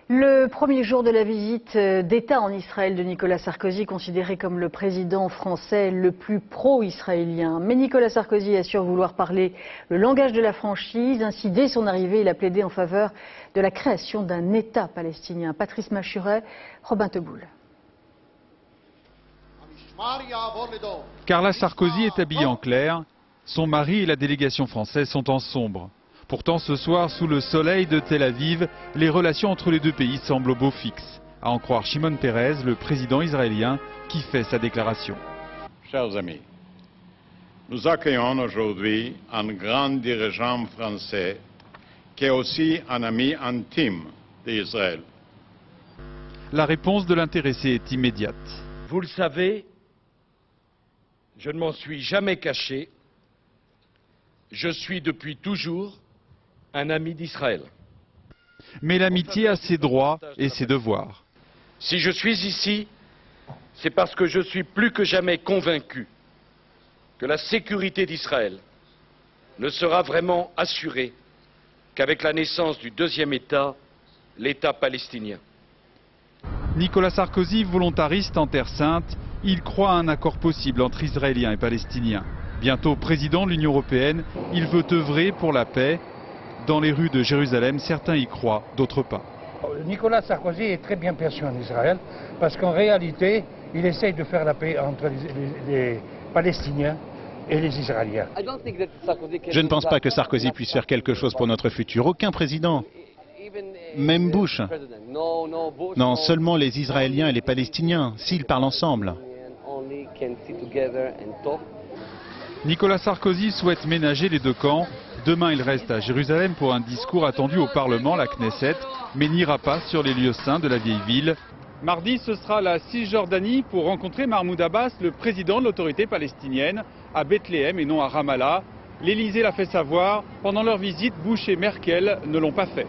Le premier jour de la visite d'État en Israël de Nicolas Sarkozy, considéré comme le président français le plus pro-israélien. Mais Nicolas Sarkozy assure vouloir parler le langage de la franchise. Ainsi, dès son arrivée, il a plaidé en faveur de la création d'un État palestinien. Patrice Machuret, Robin Teboul. Carla Sarkozy est habillée en clair. Son mari et la délégation française sont en sombre. Pourtant, ce soir, sous le soleil de Tel Aviv, les relations entre les deux pays semblent au beau fixe. À en croire Shimon Peres, le président israélien, qui fait sa déclaration. Chers amis, nous accueillons aujourd'hui un grand dirigeant français qui est aussi un ami intime d'Israël. La réponse de l'intéressé est immédiate. Vous le savez, je ne m'en suis jamais caché. Je suis depuis toujours un ami d'Israël. Mais l'amitié a ses droits et ses devoirs. Si je suis ici, c'est parce que je suis plus que jamais convaincu que la sécurité d'Israël ne sera vraiment assurée qu'avec la naissance du deuxième État, l'État palestinien. Nicolas Sarkozy, volontariste en Terre Sainte, il croit à un accord possible entre Israéliens et Palestiniens. Bientôt président de l'Union européenne, il veut œuvrer pour la paix. Dans les rues de Jérusalem, certains y croient, d'autres pas. Nicolas Sarkozy est très bien perçu en Israël parce qu'en réalité, il essaye de faire la paix entre les Palestiniens et les Israéliens. Je ne pense pas que Sarkozy puisse faire quelque chose pour notre futur. Aucun président. Même Bush. Non, seulement les Israéliens et les Palestiniens, s'ils parlent ensemble. Nicolas Sarkozy souhaite ménager les deux camps. Demain, il reste à Jérusalem pour un discours attendu au Parlement, la Knesset, mais n'ira pas sur les lieux saints de la vieille ville. Mardi, ce sera la Cisjordanie pour rencontrer Mahmoud Abbas, le président de l'autorité palestinienne, à Bethléem et non à Ramallah. L'Élysée l'a fait savoir. Pendant leur visite, Bush et Merkel ne l'ont pas fait.